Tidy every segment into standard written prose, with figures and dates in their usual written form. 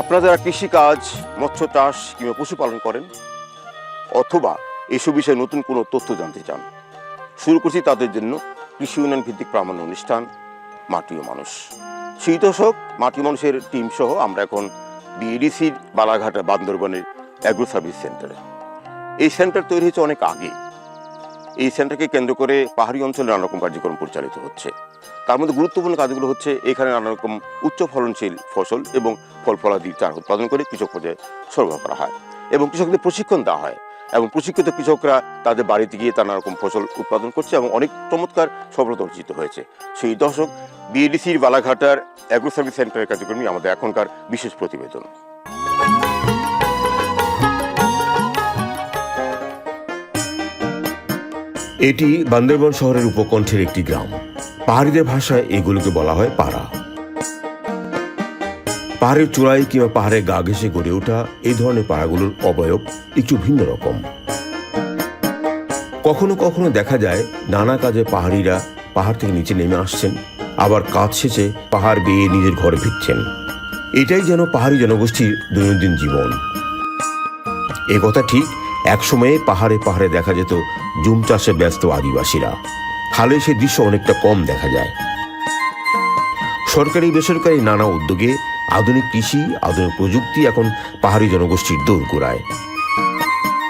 আপনারা যারা কৃষিকাজ, মৎস্য চাষ কিংবা পশুপালন করেন অথবা এসব বিষয়ে নতুন কোনো তথ্য জানতে চান, শুরু করছি তাদের জন্য কৃষি উন্নয়ন ভিত্তিক প্রামাণ্য অনুষ্ঠান মাটি ও মানুষ। সেই দশক মাটি মানুষের টিম সহ আমরা এখন বিএডিসির বালাঘাটা বান্দরবনের অ্যাগ্রো সার্ভিস সেন্টারে। এই সেন্টার তৈরি হয়েছে অনেক আগে। এই সেন্টারকে কেন্দ্র করে পাহাড়ি অঞ্চলে নানা রকম কার্যক্রম পরিচালিত হচ্ছে। তার মধ্যে গুরুত্বপূর্ণ কাজগুলো হচ্ছে এখানে নানা রকম উচ্চ ফলনশীল ফসল এবং ফল ফলাদি চারা উৎপাদন করে কৃষক পর্যায়ে সরবরাহ করা হয় এবং কৃষকদের প্রশিক্ষণ দেওয়া হয় এবং প্রশিক্ষিত কৃষকরা তাদের বাড়িতে গিয়ে নানা রকম ফসল উৎপাদন করছে এবং অনেক চমৎকার সফলতা অর্জিত হয়েছে। সেই দশক বিএডিসির বালাঘাটার অ্যাগ্রো সার্ভিস সেন্টারের কার্যক্রমই আমাদের এখনকার বিশেষ প্রতিবেদন। এটি বান্দরবান শহরের উপকণ্ঠের একটি গ্রাম। পাহাড়িদের ভাষায় এগুলোকে বলা হয় পাড়া। পাহাড়ের চূড়ায় কিংবা পাহাড়ের গা ঘেঁষে গড়ে ওঠা এই ধরনের পাড়াগুলোর অবয়ব একটু ভিন্ন রকম। কখনো কখনো দেখা যায় নানা কাজে পাহাড়িরা পাহাড় থেকে নিচে নেমে আসছেন, আবার কাজ শেষে পাহাড় বেয়ে নিজের ঘরে ফিরছেন। এটাই যেন পাহাড়ি জনগোষ্ঠীর দৈনন্দিন জীবন। এ কথা ঠিক, একসময়ে পাহাড়ে পাহাড়ে দেখা যেত জুম চাষে ব্যস্ত আদিবাসীরা। হালে সে দৃশ্য অনেকটা কম দেখা যায়। সরকারি বেসরকারি নানা উদ্যোগে আধুনিক কৃষি, আধুনিক প্রযুক্তি এখন পাহাড়ি জনগোষ্ঠীর দোরগোড়ায়।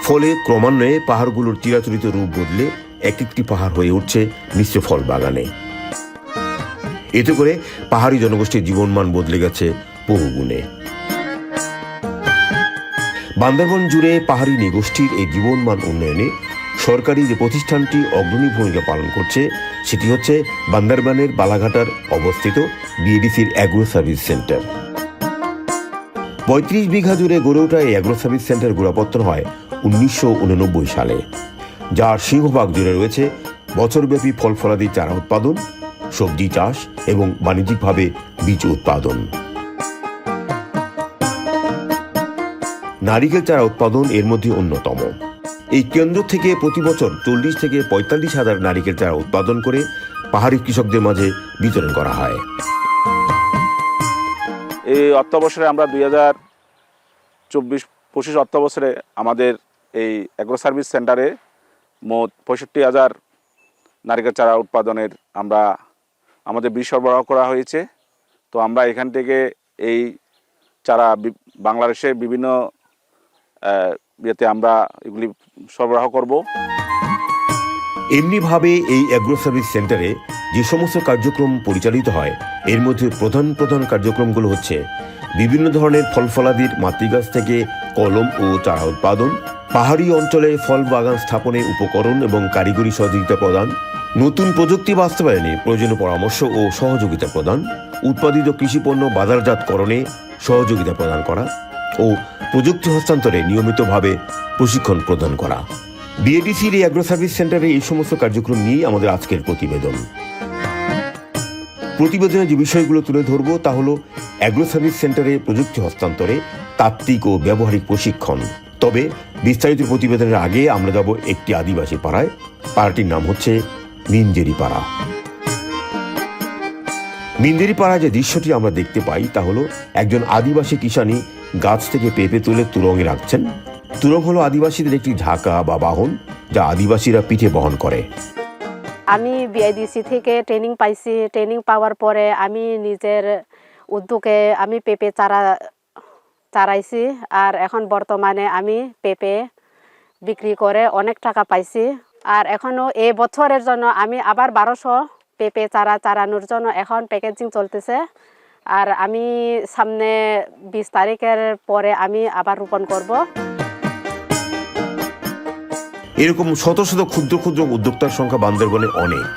ফলে ক্রমান্বয়ে পাহাড়গুলোর চিরাচরিত রূপ বদলে এক একটি পাহাড় হয়ে উঠছে মিশ্র ফল বাগানে। এতে করে পাহাড়ি জনগোষ্ঠীর জীবনমান বদলে গেছে বহুগুণে। বান্দরবন জুড়ে পাহাড়ি নৃগোষ্ঠীর এই জীবনমান উন্নয়নে সরকারি যে প্রতিষ্ঠানটি অগ্রণী ভূমিকা পালন করছে সেটি হচ্ছে বান্দরবানের বালাঘাটার অবস্থিত বিএডিসির অ্যাগ্রো সার্ভিস সেন্টার। ৩৫ বিঘা জুড়ে গড়ে ওঠা এই অ্যাগ্রো সার্ভিস সেন্টার গোড়াপত্তন হয় ১৯৮৯ সালে, যার সিংহভাগ জুড়ে রয়েছে বছরব্যাপী ফল ফলাদি চারা উৎপাদন, সবজি চাষ এবং বাণিজ্যিকভাবে বীজ উৎপাদন। নারিকেল চারা উৎপাদন এর মধ্যে অন্যতম। এই কেন্দ্র থেকে প্রতি বছর ৪০ থেকে ৪৫ হাজার নারিকেল চারা উৎপাদন করে পাহাড়ি কৃষকদের মাঝে বিতরণ করা হয়। এই অর্থবছরে আমরা ২০২৪-২৫ অর্থবছরে আমাদের এই অ্যাগ্রো সার্ভিস সেন্টারে মোট ৬৫,০০০ নারিকেল চারা উৎপাদনের আমাদের বীজ সরবরাহ করা হয়েছে। তো আমরা এখান থেকে এই চারা বাংলাদেশে বিভিন্ন ইয়েতে আমরা এগুলি সরবরাহ করব। এমনিভাবে এই অ্যাগ্রো সার্ভিস সেন্টারে যে সমস্ত কার্যক্রম পরিচালিত হয় এর মধ্যে প্রধান প্রধান কার্যক্রমগুলো হচ্ছে বিভিন্ন ধরনের ফল ফলাদির মাতৃগাছ থেকে কলম ও চারা উৎপাদন, পাহাড়ি অঞ্চলে ফল বাগান স্থাপনে উপকরণ এবং কারিগরি সহযোগিতা প্রদান, নতুন প্রযুক্তি বাস্তবায়নে প্রয়োজনীয় পরামর্শ ও সহযোগিতা প্রদান, উৎপাদিত কৃষিপণ্য বাজারজাতকরণে সহযোগিতা প্রদান করা ও প্রযুক্তি হস্তান্তরে নিয়মিতভাবে প্রশিক্ষণ প্রদান করা। বিএডিসির এই অ্যাগ্রো সার্ভিস সেন্টারে এই সমস্ত কার্যক্রম নিয়েই আমাদের আজকের প্রতিবেদন। প্রতিবেদনে যে বিষয়গুলো তুলে ধরব তা হল অ্যাগ্রো সার্ভিস সেন্টারে প্রযুক্তি হস্তান্তরে তাত্ত্বিক ও ব্যবহারিক প্রশিক্ষণ। তবে বিস্তারিত প্রতিবেদনের আগে আমরা যাব একটি আদিবাসী পাড়ায়। পাড়াটির নাম হচ্ছে মিনজেরি পাড়া। মিনজেরি পাড়ায় যে দৃশ্যটি আমরা দেখতে পাই তা হলো একজন আদিবাসী কিষানি গাছ থেকে পেঁপে তুলে তুরঙে রাখছেন। তুরং হলো আদিবাসীদের একটি ঝাঁকা বা বাহন, যা আদিবাসীরা পিঠে বহন করে। আমি বিআইডিসি থেকে ট্রেনিং পাইছি। ট্রেনিং পাওয়ার পরে আমি নিজের উদ্যোগে আমি পেঁপে চারাইছি, আর এখন বর্তমানে আমি পেঁপে বিক্রি করে অনেক টাকা পাইছি। আর এখনও এই বছরের জন্য আমি আবার ১২০০ পেঁপে চারানোর জন্য এখন প্যাকেজিং চলতেছে। আর আমি সামনে ২০ তারিখের পরে আমি আবার রোপণ করব। এরকম শত শত ক্ষুদ্র ক্ষুদ্র উদ্যোক্তার সংখ্যা বান্দরবনে অনেক।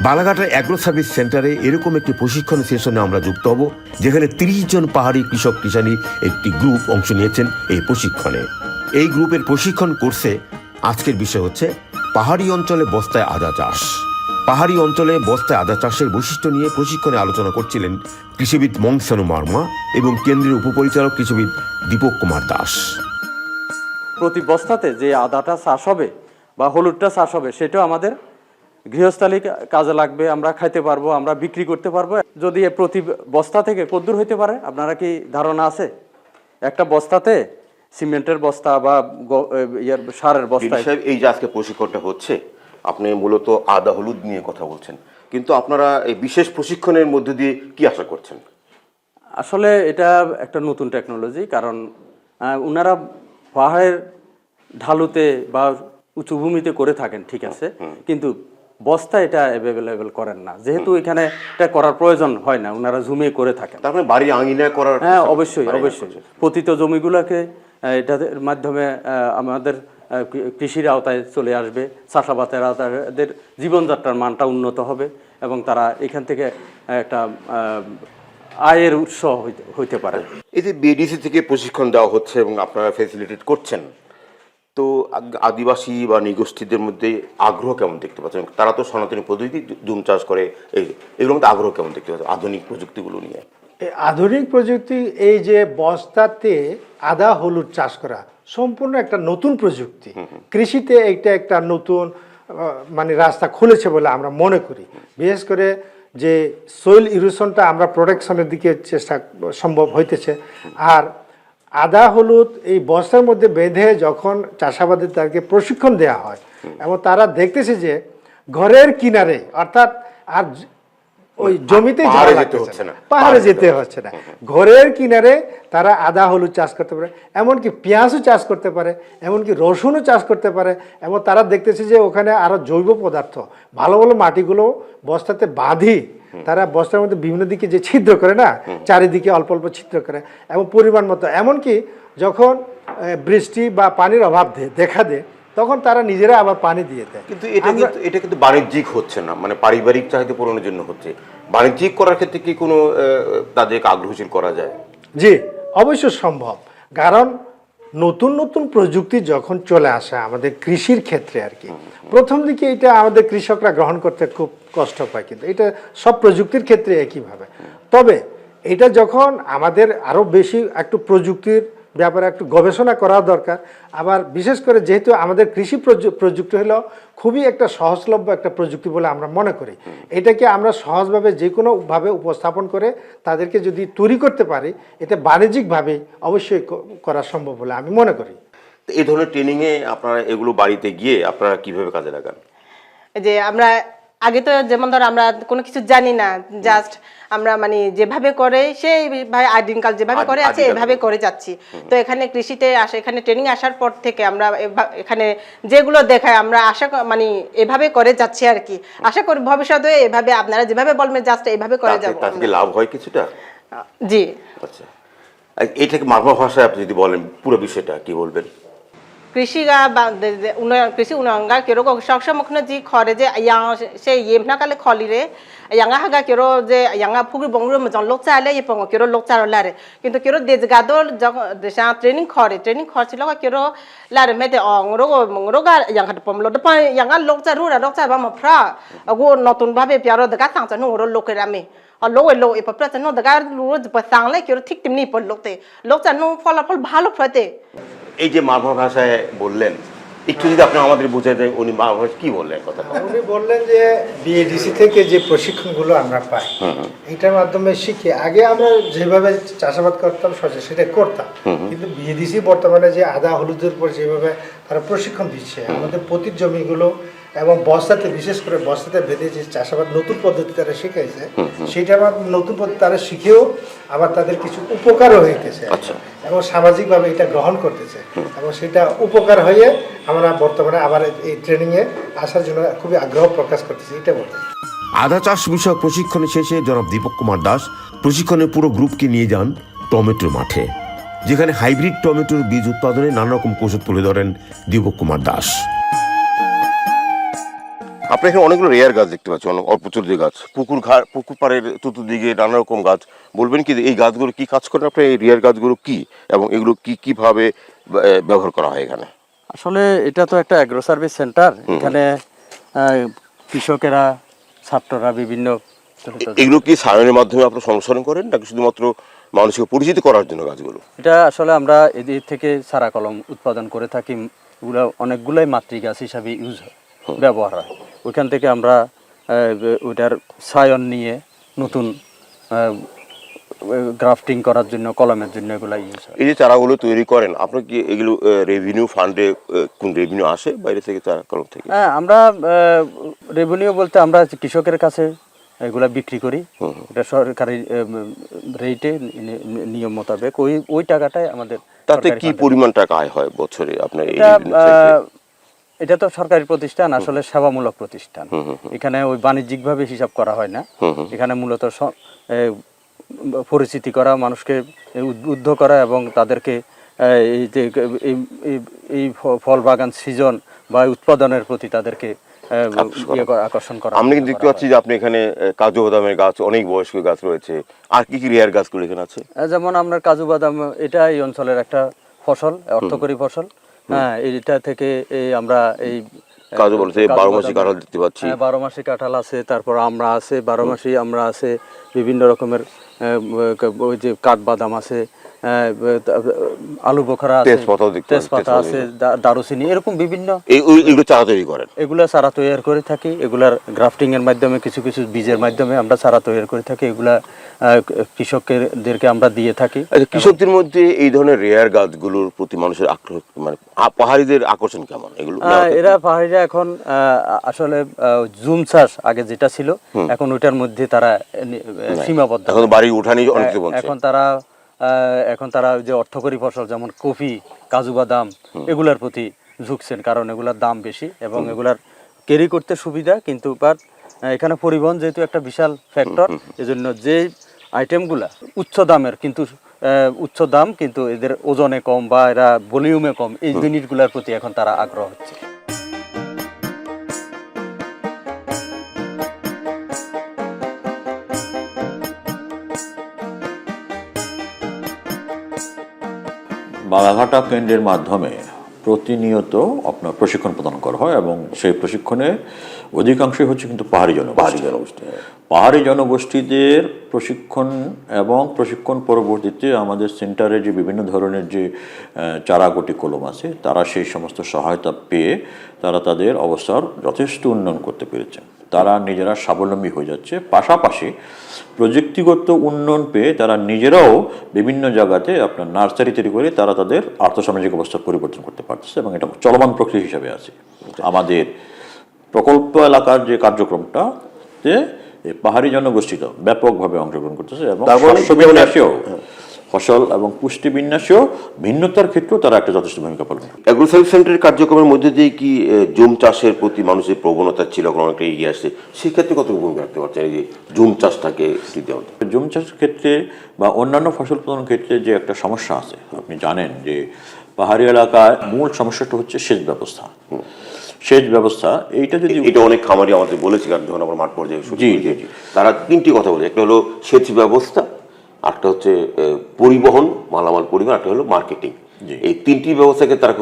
বালাঘাটার অ্যাগ্রো সার্ভিস সেন্টারে এরকম একটি প্রশিক্ষণ সেশনে আমরা যুক্ত হব, যেখানে ৩০ জন পাহাড়ি কৃষক কিষানি একটি গ্রুপ অংশ নিয়েছেন এই প্রশিক্ষণে। এই গ্রুপের প্রশিক্ষণ কোর্সে আজকের বিষয় হচ্ছে পাহাড়ি অঞ্চলে বস্তায় আদা চাষ। পাহাড়ি অঞ্চলে বস্তায় আদা চাষের বৈশিষ্ট্য নিয়ে প্রশিক্ষণে আলোচনা করছিলেন কৃষিবিদ মংসানু মার্মা এবং কেন্দ্রীয় উপপরিচালক কৃষিবিদ দীপক কুমার দাস। প্রতি বস্তাতে যে আদাটা চাষ হবে বা হলুদটা চাষ হবে সেটাও আমাদের গৃহস্থালী কাজে লাগবে, আমরা খাইতে পারবো, আমরা বিক্রি করতে পারবো। যদি প্রতি বস্তা থেকে কদ্দূর হইতে পারে আপনারা কি ধারণা আছে? একটা বস্তাতে সিমেন্টের বস্তা বা সারের বস্তা। এই যে আজকে প্রশিক্ষণটা হচ্ছে, আপনি মূলত আদা হলুদ নিয়ে কথা বলছেন, কিন্তু আপনারা এই বিশেষ প্রশিক্ষণের মধ্যে দিয়ে কি আশা করছেন? আসলে এটা একটা নতুন টেকনোলজি, কারণ ওনারা পাহাড়ের ঢালুতে বা উঁচু ভূমিতে করে থাকেন, ঠিক আছে, কিন্তু বস্তা এটা অ্যাভেলেবেল করেন না, যেহেতু এখানে এটা করার প্রয়োজন হয় না, ওনারা জুমে করে থাকেন। তার মানে বাড়ি আঙিনায় করার? হ্যাঁ, অবশ্যই অবশ্যই। পতিত জমিগুলোকে এটার মাধ্যমে আমাদের কৃষির আওতায় চলে আসবে, চাষাবাদের আওতায়, এদের জীবনযাত্রার মানটা উন্নত হবে এবং তারা এখান থেকে একটা আয়ের উৎস হইতে পারে। এই যে বিএডিসি থেকে প্রশিক্ষণ দেওয়া হচ্ছে এবং আপনারা ফ্যাসিলিটেট করছেন, তো আদিবাসী বা নৃগোষ্ঠীদের মধ্যে আগ্রহ কেমন দেখতে পাচ্ছেন? তারা তো সনাতনী পদ্ধতি জুম চাষ করে, এগুলোর মধ্যে আগ্রহ কেমন দেখতে পাচ্ছেন আধুনিক প্রযুক্তিগুলো নিয়ে? আধুনিক প্রযুক্তি, এই যে বস্তাতে আদা হলুদ চাষ করা সম্পূর্ণ একটা নতুন প্রযুক্তি। কৃষিতে এইটা একটা নতুন মানে রাস্তা খুলেছে বলে আমরা মনে করি। বিশেষ করে যে সয়েল ইরোশনটা আমরা প্রোটেকশনের দিকে চেষ্টা সম্ভব হইতেছে। আর আদা হলুদ এই বস্তার মধ্যে বেঁধে যখন চাষাবাদের তাদেরকে প্রশিক্ষণ দেওয়া হয় এবং তারা দেখতেছে যে ঘরের কিনারে, অর্থাৎ আর ওই জমিতে পাহাড়ে যেতে হচ্ছে না, ঘরের কিনারে তারা আদা হলুদ চাষ করতে পারে, এমনকি পেঁয়াজও চাষ করতে পারে, এমনকি রসুনও চাষ করতে পারে। এবং তারা দেখতেছে যে ওখানে আরো জৈব পদার্থ, ভালো ভালো মাটিগুলো বস্তাতে বাঁধি, তারা বস্তার মধ্যে বিভিন্ন দিকে যে ছিদ্র করে না, চারিদিকে অল্প অল্প ছিদ্র করে এবং পরিমাণ মতো, এমনকি যখন বৃষ্টি বা পানির অভাব দেখা দেয় তখন তারা নিজেরা আবার পানি দিয়ে দেয়। কিন্তু এটা কিন্তু বাণিজ্যিক হচ্ছে না, মানে পারিবারিক চাহিদা পূরণের জন্য হচ্ছে। বাণিজ্যিক করার ক্ষেত্রে কি কোনো তাদেরকে আগ্রহশীল করা যায়? জি, অবশ্যই সম্ভব। কারণ নতুন নতুন প্রযুক্তি যখন চলে আসে আমাদের কৃষির ক্ষেত্রে আর কি, প্রথম দিকে এটা আমাদের কৃষকরা গ্রহণ করতে খুব কষ্ট পায়, কিন্তু এটা সব প্রযুক্তির ক্ষেত্রে একইভাবে। তবে এটা যখন আমাদের আরও বেশি একটু প্রযুক্তির ব্যাপারে একটু গবেষণা করা দরকার। আবার বিশেষ করে যেহেতু আমাদের কৃষি প্রযুক্তি হলো খুবই একটা সহজলভ্য একটা প্রযুক্তি বলে আমরা মনে করি, এটাকে আমরা সহজভাবে যে কোনোভাবে উপস্থাপন করে তাদেরকে যদি তৈরি করতে পারি, এটা বাণিজ্যিকভাবে অবশ্যই করা সম্ভব বলে আমি মনে করি। এই ধরনের ট্রেনিংয়ে আপনারা এগুলো বাড়িতে গিয়ে আপনারা কিভাবে কাজে লাগান? যে আমরা আগে তো যেমন ধর আমরা কোনো কিছু জানি না, জাস্ট আমরা মানে যেভাবে করে সেই আদিমকাল যেভাবে করে আছে এভাবে করে যাচ্ছি। তো এখানে কৃষিতে আসে, এখানে ট্রেনিং আসার পর থেকে আমরা এখানে যেগুলো দেখায় আমরা আশা মানে এভাবে করে যাচ্ছি আর কি। আশা করি ভবিষ্যতে এভাবে আপনারা যেভাবে বলবেন জাস্ট এইভাবে করে যাব। তাতে লাভ হয় কিছুটা? জি। আচ্ছা, এটাকে মারমা ভাষায় আপনি যদি বলেন পুরো বিষয়টা কি বলবেন? কৃষি가 কৃষি উন্নয়ন가 기록 석셔먹는 지 거래제 양 예나갈래 걸리래 양아 하가 기록 제 양아 푸기 봉르 뭐 lok자래 예뽕 기록 lok자라래 কিন্তু 기록 데즈가도 데샤 트레이닝 খরচিল가 기록 লারে মেতে অংরোগা 양한테 봄로도 양아 lok자루라 lok자 বাম ফ্রা আগো নতুন ভাবে পিয়ারো দগা সাংচা নুরো লোকেরামে লো এ পপ্রাচা নো দগা লু পসাংলে কিরো ঠিক তেমনি পল লোকতে lok자 নো ফলাফল ভালো ফতে। এই যে মারমা ভাষায় বললেন, একটু যদি আপনি আমাদের বুঝাই দেন উনি মারমা ভাষায় কি বললেন কথাটা? উনি বললেন যে বিএডিসি থেকে যে প্রশিক্ষণগুলো আমরা পাই এটার মাধ্যমে শিখে আগে আমরা যেভাবে চাষাবাদ করতাম সেটা করতাম, কিন্তু বিএডিসি বর্তমানে যে আদা হলুদের উপর যেভাবে তারা প্রশিক্ষণ দিচ্ছে আমাদের প্রতি জমিগুলো এবং বস্তাতে, বিশেষ করে বস্তাতে বেঁধে যে চাষাবাদ নতুন পদ্ধতি তারা শিখাইছে, সেটা আবার নতুন পদ্ধতি তারা শিখেও আবার তাদের কিছু উপকারও হইতেছে এবং সামাজিকভাবে এটা গ্রহণ করতেছে এবং সেটা উপকার হয়ে আমরা বর্তমানে আবার এই ট্রেনিংয়ে আসার জন্য খুবই আগ্রহ প্রকাশ করতেছি, এটা বলতে। আদা চাষ বিষয়ক প্রশিক্ষণে শেষে জনাব দীপক কুমার দাস প্রশিক্ষণের পুরো গ্রুপকে নিয়ে যান টমেটোর মাঠে, যেখানে হাইব্রিড টমেটোর বীজ উৎপাদনে নানা রকম কৌশল তুলে ধরেন দীপক কুমার দাস। আপনি এখানে অনেকগুলো রেয়ার গাছ দেখতে পাচ্ছেন, অনেক অল্প চুরি গাছ, পুকুর পাড়ের চতুর্দিকে নানা রকম গাছ। বলবেন কি এই গাছগুলো কি কাজ করেন আপনার? এই রেয়ার গাছগুলো কি এবং এগুলো কিভাবে ব্যবহার করা হয় এখানে? আসলে এটা তো একটা অ্যাগ্রো সার্ভিস সেন্টার, এখানে কৃষকেরা, ছাত্ররা বিভিন্ন এগুলো কি সায়নের মাধ্যমে আপনারা সংরক্ষণ করেন নাকি শুধুমাত্র মানুষকে পরিচিত করার জন্য গাছগুলো? এটা আসলে আমরা এদিক থেকে চারা কলম উৎপাদন করে থাকি, এগুলো অনেকগুলাই মাতৃগাছ হিসাবে ব্যবহার হয়। ওইখান থেকে আমরা ওইটার সায়ন নিয়ে নতুন গ্রাফটিং করার জন্য, কলমের জন্য এগুলো ইউজ হয়। এই যে চারাগুলো তৈরি করেন, আপনার কি এগুলো রেভিনিউ ফান্ডে কোন রেভিনিউ আসে বাইরে থেকে, চারা কলম থেকে? হ্যাঁ, আমরা রেভিনিউ বলতে আমরা কৃষকের কাছে এগুলা বিক্রি করি, এটা সরকারি রেটে নিয়ম মোতাবেক ওই টাকাটাই আমাদের। তাতে কি পরিমাণ টাকা আয় হয় বছরে আপনার এই এটা তো সরকারি প্রতিষ্ঠান, আসলে সেবামূলক প্রতিষ্ঠান। এখানে ওই বাণিজ্যিকভাবে হিসাব করা হয় না। এখানে মূলত পরিচিতি করা, মানুষকে উদ্বুদ্ধ করা এবং তাদেরকে এই যে এই ফল বাগান সিজন বা উৎপাদনের প্রতি তাদেরকে আকর্ষণ করা। আমি কিন্তু দেখতে পাচ্ছি যে আপনি এখানে কাজু বাদামের গাছ, অনেক বয়স্ক গাছ রয়েছে, আর কি কি রেয়ার গাছগুলো এখানে আছে? যেমন আপনার কাজু বাদাম, এটা এই অঞ্চলের একটা ফসল, অর্থকরী ফসল। হ্যাঁ, এটা থেকে আমরা এই কাজু বলতে 12 মাসি কাঁঠাল দেখতে পাচ্ছি। 12 মাসি কাঁঠাল আছে, তারপর আমরা আছে 12 মাসি আমরা আছে, বিভিন্ন রকমের ওই যে কাঠবাদাম আছে, আলু বোখরা আছে, তেজপাতা আছে, দারুচিনি, এরকম বিভিন্ন। এগুলো চারা তৈরি করেন? এগুলো চারা তৈরি করে থাকি। এগুলার গ্রাফটিং এর মাধ্যমে, কিছু কিছু বীজের মাধ্যমে আমরা চারা তৈরি করে থাকি। এগুলা কৃষকদেরকে আমরা দিয়ে থাকি। কৃষকদের মধ্যে এই ধরনের রেয়ার গাছগুলোর প্রতি মানুষের আগ্রহ, মানে পাহাড়িদের আকর্ষণ কেমন এগুলো? এরা পাহাড়িরা এখন আসলে জুম চাষ আগে যেটা ছিল, এখন ওইটার মধ্যে তারা সীমাবদ্ধ। এখন বাড়ি উঠানি অনেকে বলছে। এখন তারা যে অর্থকরী ফসল যেমন কফি, কাজু বাদাম, এগুলার প্রতি ঝুঁকছেন, কারণ এগুলার দাম বেশি এবং এগুলার ক্যারি করতে সুবিধা। কিন্তু এখানে পরিবহন যেহেতু একটা বিশাল ফ্যাক্টর, এজন্য যে আইটেমগুলা উচ্চ দামের, কিন্তু উচ্চ দাম কিন্তু এদের ওজনে কম বা এরা ভলিউমে কম, এই জিনিসগুলোর প্রতি এখন তারা আগ্রহ হচ্ছে। বালাঘাটা কেন্দ্রের মাধ্যমে প্রতিনিয়ত আপনার প্রশিক্ষণ প্রদান করা হয় এবং সেই প্রশিক্ষণে অধিকাংশই হচ্ছে কিন্তু পাহাড়ি জনগোষ্ঠী। পাহাড়ি জনগোষ্ঠীদের প্রশিক্ষণ এবং প্রশিক্ষণ পরবর্তীতে আমাদের সেন্টারে যে বিভিন্ন ধরনের যে চারাগোটি কলম আছে, তারা সেই সমস্ত সহায়তা পেয়ে তারা তাদের অবস্থার যথেষ্ট উন্নয়ন করতে পেরেছেন। তারা নিজেরা স্বাবলম্বী হয়ে যাচ্ছে, পাশাপাশি প্রযুক্তিগত উন্নয়ন পেয়ে তারা নিজেরাও বিভিন্ন জায়গাতে আপনার নার্সারি তৈরি করে তারা তাদের আর্থসামাজিক অবস্থার পরিবর্তন করতে পারতেছে এবং এটা চলমান প্রক্রিয়া হিসাবে আছে। আমাদের প্রকল্প এলাকার যে কার্যক্রমটাতে পাহাড়ি জনগোষ্ঠীটা ব্যাপকভাবে অংশগ্রহণ করতেছে এবং ফসল এবং পুষ্টি বিন্যাসেও ভিন্নতার ক্ষেত্রেও তারা একটা যথেষ্ট ভূমিকা পালন করে। এগ্রো সার্ভিস সেন্টারের কার্যক্রমের মধ্যে দিয়ে কি জুম চাষের প্রতি মানুষের প্রবণতা ছিল, অনেকটা এগিয়ে আসছে, সেক্ষেত্রে কত ভূমিকা রাখতে পারছেন এই যে জুম চাষটাকে? জুম চাষের ক্ষেত্রে বা অন্যান্য ফসল উৎপাদনের ক্ষেত্রে যে একটা সমস্যা আছে, আপনি জানেন যে পাহাড়ি এলাকায় মূল সমস্যাটা হচ্ছে সেচ ব্যবস্থা। সেচ ব্যবস্থা এটা অনেক খামারি আমাদের বলেছে, কারণ যখন আমরা মাঠ পর্যায়ে তারা তিনটি কথা বলে, একটা হলো সেচ ব্যবস্থা, একটা হচ্ছে পরিবহন, মালামাল পরিবহন, একটা হলো মার্কেটিং। এই তিনটি ব্যবস্থাকে তারা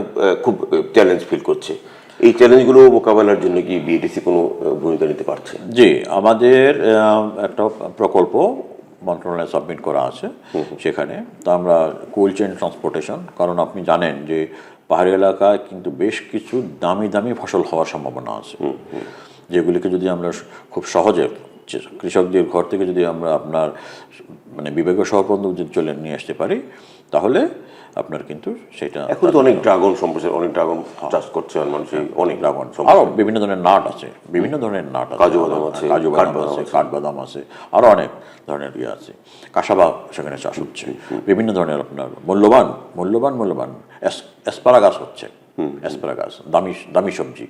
খুব চ্যালেঞ্জ ফিল করছে। এই চ্যালেঞ্জগুলো মোকাবেলার জন্য কি বিএডিসি কোনো ভূমিকা নিতে পারছে? জি, আমাদের একটা প্রকল্প মন্ত্রণালয়ে সাবমিট করা আছে। সেখানে তো আমরা কোল্ড চেইন ট্রান্সপোর্টেশন, কারণ আপনি জানেন যে পাহাড়ি এলাকায় কিন্তু বেশ কিছু দামি দামি ফসল হওয়ার সম্ভাবনা আছে, যেগুলিকে যদি আমরা খুব সহজে কৃষকদের ঘর থেকে যদি আমরা আপনার মানে বিবেকীয় শহর পর্যন্ত যদি চলে নিয়ে আসতে পারি, তাহলে আপনার কিন্তু সেটা। এখন তো অনেক ড্রাগন সম্প্রসার, অনেক ড্রাগন চাষ করছে মানুষ, অনেক ড্রাগন, আরও বিভিন্ন ধরনের নাট আছে, বিভিন্ন ধরনের নাট আছে, কাজু বাদাম আছে, কাঠবাদাম আছে, আরও অনেক ধরনের ইয়ে আছে। কাসাবা সেখানে চাষ হচ্ছে, বিভিন্ন ধরনের আপনার মূল্যবান অ্যাসপারাগাস হচ্ছে, অ্যাসপারাগাস দামি সবজি।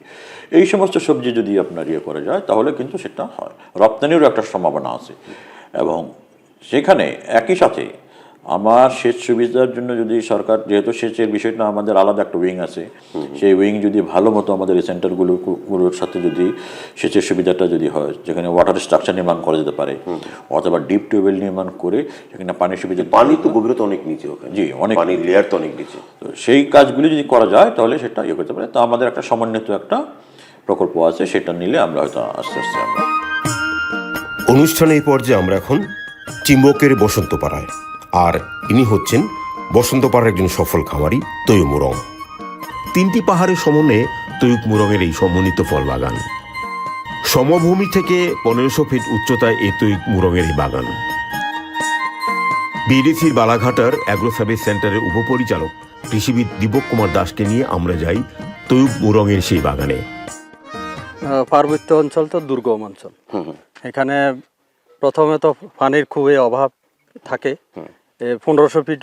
এই সমস্ত সবজি যদি আপনার ইয়ে করা যায় তাহলে কিন্তু সেটা হয়, রপ্তানিরও একটা সম্ভাবনা আছে। এবং সেখানে একই সাথে আমার সেচ সুবিধার জন্য যদি সরকার, যেহেতু সেচের বিষয়টা আমাদের আলাদা একটা উইং আছে, সেই উইং যদি ভালো মতো আমাদের এই সেন্টারগুলোর সাথে যদি সেচের সুবিধাটা যদি হয়, যেখানে ওয়াটার স্ট্রাকচার নির্মাণ করা যেতে পারে অথবা ডিপ টিউবওয়েল নির্মাণ করে সেখানে পানির সুবিধা, পানি তো গভীরতা অনেক নিচে, জি অনেক পানির লেয়ার তো অনেক নিচে, তো সেই কাজগুলি যদি করা যায় তাহলে সেটা ইয়ে করতে পারে। তো আমাদের একটা সমন্বিত একটা প্রকল্প আছে, সেটা নিলে আমরা হয়তো আস্তে আস্তে আমরা। অনুষ্ঠানে এই পর্যায়ে আমরা এখন চিম্বকের বসন্তপাড়ায়, আর ইনি হচ্ছেন বসন্তপাড়ার একজন সফল খামারি তৈয়ব মুরং। তিনটি পাহাড়ের সমন্বয়ে তৈয়ব মুরংয়ের এই সমন্বিত ফল বাগান। সমভূমি থেকে 1500 ফিট উচ্চতায় এই তৈয়ব মুরঙের এই বাগান। বিএডিসির বালাঘাটার অ্যাগ্রো সার্ভিস সেন্টারের উপপরিচালক কৃষিবিদ দীপক কুমার দাসকে নিয়ে আমরা যাই তৈয়ব মুরঙের সেই বাগানে। পার্বত্য অঞ্চল তো দুর্গম অঞ্চল, এখানে প্রথমে তো পানির খুবই অভাব থাকে। 1500 ফিট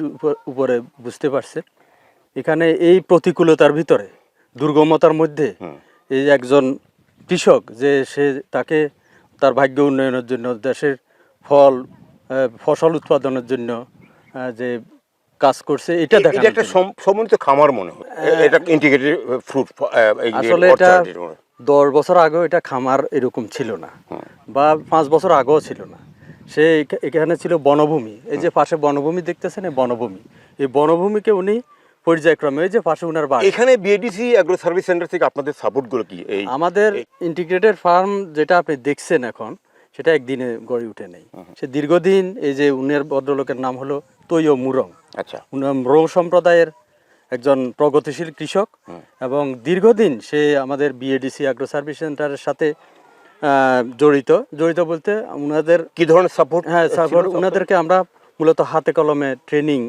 উপরে বুঝতে পারছে, এখানে এই প্রতিকূলতার ভিতরে দুর্গমতার মধ্যে এই একজন কৃষক যে সে তাকে তার ভাগ্য উন্নয়নের জন্য দেশের ফসল উৎপাদনের জন্য যে কাজ করছে এটা দেখা একটা সমন্বিত খামার মনে হয়, এটা ইন্টিগ্রেটেড ফ্রুট। আসলে এটা 10 বছর আগেও এটা খামার এরকম ছিল না, বা 5 বছর আগেও ছিল না। সে এখানে ছিল বনভূমি, এই যে পাশে বনভূমি দেখতেছেন, এই বনভূমি, এই বনভূমিকে উনি পর্যায়ক্রমে, এই যে পাশে উনার বাড়ি। এখানে বিএডিসি অ্যাগ্রো সার্ভিস সেন্টার থেকে আপনাদের সাপোর্টগুলো কি? আমাদের ইন্টিগ্রেটেড ফার্ম যেটা আপনি দেখছেন এখন, সেটা একদিনে গড়ে উঠে নেই। সে দীর্ঘদিন, এই যে উনার ভদ্রলোকের নাম হলো তৈয়ব মুরং। আচ্ছা, মুরং সম্প্রদায়ের একজন প্রগতিশীল কৃষক, এবং দীর্ঘদিন সে আমাদের বিএডিসি অ্যাগ্রো সার্ভিস সেন্টারের সাথে জড়িত বলতে উনাদের কি ধরনের সাপোর্ট? হ্যাঁ, সাপোর্ট। উনাদেরকে আমরা মূলত হাতে কলমে ট্রেনিং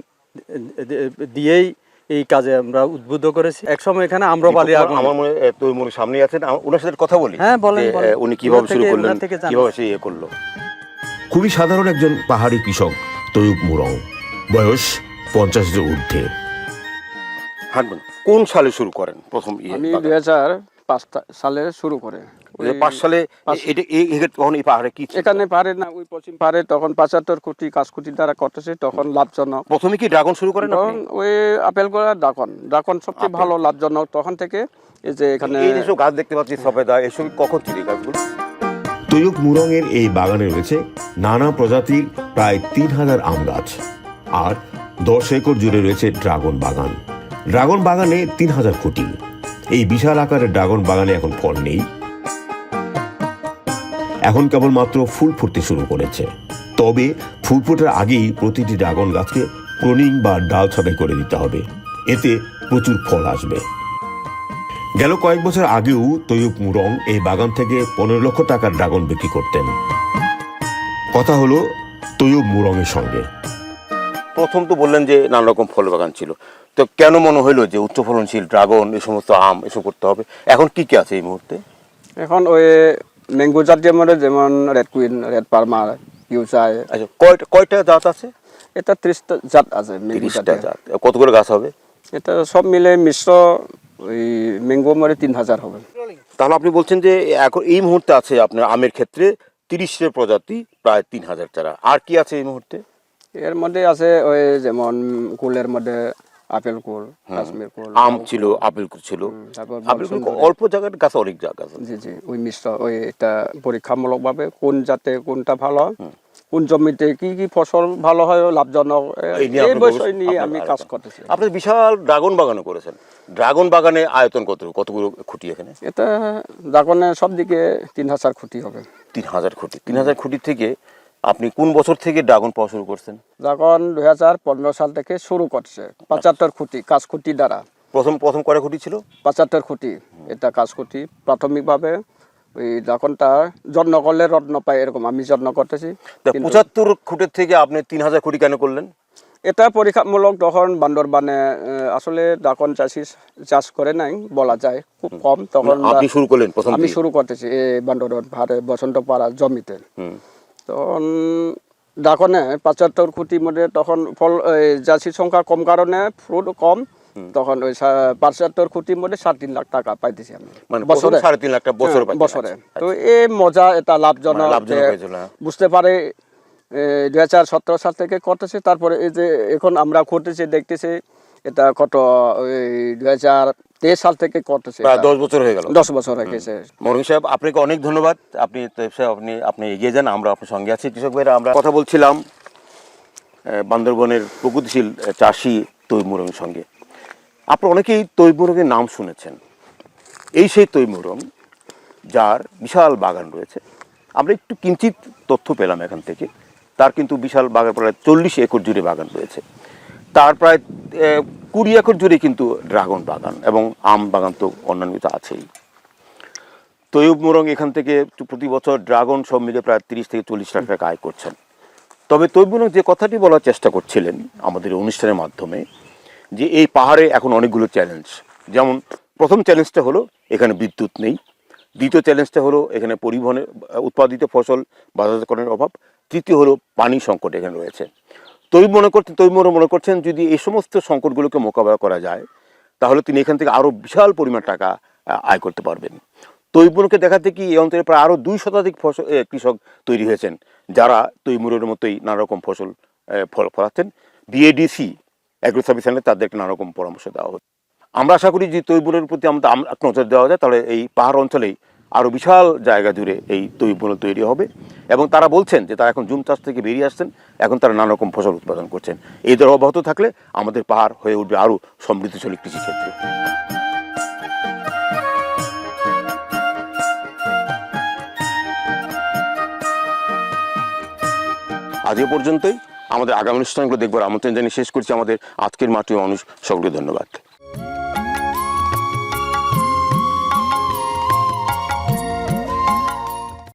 দিয়েই এই কাজে আমরা উদ্বুদ্ধ করেছি। একসময় এখানে আম্রপালি, আমার মনে তৈমুর সামনে আছেন, ওনার সাথে কথা বলি। হ্যাঁ, বলেন। উনি কিভাবে শুরু করলেন, কিভাবে সে ইয়ে করলো? খুবই সাধারণ একজন পাহাড়ি কৃষক তৈয়ব মুরং, বয়স 50-এর ঊর্ধ্বে। হাঁটবেন। কোন সালে শুরু করেন প্রথম? আমি 2005 সালে শুরু করে। 2005 সালে তখন এই পাহাড়ে কি ছিল? এখানে পাহাড়ে না, ওই পশ্চিম পাহাড়ে তখন 75 কোটি কাঁচকুটি দ্বারা করতেছে, তখন লাভজনক। প্রথমে কি ড্রাগন শুরু করেন? তখন ওই আপেল করা ড্রাগন সবচেয়ে ভালো লাভজনক। তখন থেকে এই যে এখানে এই যেসব গাছ দেখতে পাচ্ছি সফেদা, এসব কখন ছিল এই গাছগুলো? তৈয়ব মুরংয়ের এই বাগানে রয়েছে নানা প্রজাতির প্রায় 3000 আম গাছ, আর 10 একর জুড়ে রয়েছে ড্রাগন বাগান। ড্রাগন বাগানে 3000 খুঁটি। এই বিশাল আকারের ড্রাগন বাগানে এখন ফল নেই, এখন কেবলমাত্র ফুল ফুটতে শুরু করেছে। তবে ফুল ফোটার আগেই প্রতিটি ড্রাগন গাছকে প্রুনিং বা ডাল ছাঁটাই করে দিতে হবে, এতে প্রচুর ফল আসবে। গেল কয়েক বছর আগেও তৈয়ব মুরং এই বাগান থেকে 15 লক্ষ টাকার ড্রাগন বিক্রি করতেন। কথা হলো তৈয়ব মুরংয়ের সঙ্গে। প্রথম তো বললেন যে নানা রকম ফল বাগান ছিল, তো কেন মনে হইলো যে উচ্চ ফলনশীল ড্রাগন, এই সমস্ত আম, এসব করতে হবে? এখন কি কি আছে এই মুহূর্তে? এখন ওই ম্যাঙ্গো জাতীয় মধ্যে যেমন রেড কুইন, রেড পারমার, ইউচাই। আচ্ছা, কয়টা জাত আছে? এটা 30টা জাত আছে। 30টা জাত। কত করে গাছ হবে? এটা সব মিলে মিশ্র ওই ম্যাঙ্গো মধ্যে 3000 হবে। তাহলে আপনি বলছেন যে এখন এই মুহূর্তে আছে আপনার আমের ক্ষেত্রে 30 প্রজাতি, প্রায় 3000 চারা। আর কি আছে এই মুহূর্তে? এর মধ্যে আছে ওই যেমন কুলের মধ্যে আপেল কুল, কাশ্মীর কুল, আম ছিল, আপেল কুল ছিল। তারপর আপেল কুল অল্প জায়গার গাছ, অনেক জায়গা আছে। জি, ওই মিশ্র, ওই এটা পরীক্ষামূলকভাবে কোন জাতে কোনটা ভালো, কোন জমিতে কি কি ফসল ভালো হয়, লাভজনক, এই বিষয় নিয়ে আমি কাজ করতেছি। আপনি বিশাল ড্রাগন বাগানও করেছেন। ড্রাগন বাগানে আয়তন কতগুলো খুঁটি এখানে? এটা ড্রাগনে সব দিকে 3000 খুঁটি হবে। 3000 খুঁটি। 3000 খুঁটি থেকে আপনি কোন বছর থেকে ড্রাগন পাওয়া শুরু করছেন? ড্রাগন 2015 সাল থেকে শুরু করছে। 75 খুঁটি কাঁচকুটি দ্বারা। প্রথম কয় খুঁটি ছিল? 75 খুঁটি। এটা কাঁচকুটি। প্রাথমিকভাবে ওই ড্রাগনটা যত্ন করলে রত্ন পায়, এরকম আমি যত্ন করতেছি। 75 খুঁটির থেকে আপনি 3000 খুঁটি কেন করলেন? এটা পরীক্ষামূলক। তখন বান্দরবানে আসলে ড্রাগন চাষ করে নাই বলা যায়, খুব কম। তখন আপনি শুরু করলেন প্রথম? আমি শুরু করতেছি এই বান্দরবান ভারে বসন্তপাড়া জমিতে। তখন ড্রাগনে 75 খুঁটির মধ্যে তখন ফল চাষির সংখ্যা কম কারণে ফ্রুট কম। তখন ওই 75 খুঁটির মধ্যে 3.5 লাখ টাকা পাইতেছি আমি বছরে। 3.5 লাখ টাকা বছরে। তো এই মজা, এটা লাভজনক বুঝতে পারে। 2017 সাল থেকে করতেছে। তারপরে এই যে এখন আমরা করতেছি, দেখতেছি এটা কত ওই 2023 সাল থেকে করতেছে। 10 বছর হয়ে গেল। 10 বছর হয়ে গেছে। মরুন সাহেব, আপনাকে অনেক ধন্যবাদ। আপনি এগিয়ে যান, আমরা আপনার সঙ্গে আছি। কৃষক ভাইরা, আমরা কথা বলছিলাম বান্দরবনের প্রগতিশীল চাষি তৈয়ব মুরংয়ের সঙ্গে। আপনারা অনেকেই তৈয়ব মুরংয়ের নাম শুনেছেন। এই সেই তৈয়ব মুরং যার বিশাল বাগান রয়েছে। আমরা একটু কিঞ্চিত তথ্য পেলাম এখান থেকে। তার কিন্তু বিশাল বাগান, প্রায় 40 একর জুড়ে বাগান রয়েছে। তার প্রায় 20 একর জুড়ে কিন্তু ড্রাগন বাগান এবং আম বাগান তো অন্যান্য আছেই। তৈয়ব মোরং এখান থেকে প্রতি বছর ড্রাগন সব মিলে প্রায় 30 থেকে 40 লাখ টাকা আয় করছেন। তবে তৈয়ব মোরং যে কথাটি বলার চেষ্টা করছিলেন আমাদের অনুষ্ঠানের মাধ্যমে, যে এই পাহাড়ে এখন অনেকগুলো চ্যালেঞ্জ। যেমন প্রথম চ্যালেঞ্জটা হলো এখানে বিদ্যুৎ নেই, দ্বিতীয় চ্যালেঞ্জটা হলো এখানে পরিবহনে উৎপাদিত ফসল বাজারজাতকরণের অভাব, তৃতীয় হলো পানি সংকট এখানে রয়েছে। তৈয়ব মোরং মনে করছেন যদি এই সমস্ত সংকটগুলোকে মোকাবেলা করা যায় তাহলে তিনি এখান থেকে আরও বিশাল পরিমাণ টাকা আয় করতে পারবেন। তৈয়ব মোরংকে দেখাতে কি এই অঞ্চলে প্রায় আরও 2 শতাধিক কৃষক তৈরি হয়েছেন যারা তৈয়ব মোরংয়ের মতোই নানা রকম ফসল ফলাচ্ছেন। বিএডিসি অ্যাগ্রো সার্ভিস সেন্টারে তাদেরকে নানা রকম পরামর্শ দেওয়া হচ্ছে। আমরা আশা করি যে তৈয়ব মোরংয়ের প্রতি আমাদের নজর দেওয়া যায় তাহলে এই পাহাড় অঞ্চলেই আরও বিশাল জায়গা জুড়ে এই তৈয়ব মোরং তৈরি হবে। এবং তারা বলছেন যে তারা এখন জুম চাষ থেকে বেরিয়ে আসছেন, এখন তারা নানা রকম ফসল উৎপাদন করছেন। এই দর অব্যাহত থাকলে আমাদের পাহাড় হয়ে উঠবে আরও সমৃদ্ধশালী কৃষিক্ষেত্র। আজ এ পর্যন্তই। আমাদের আগামী অনুষ্ঠানগুলো দেখবার আমন্ত্রণ জানিয়ে শেষ করছি আমাদের আজকের মাটি মানুষ। সকলকে ধন্যবাদ।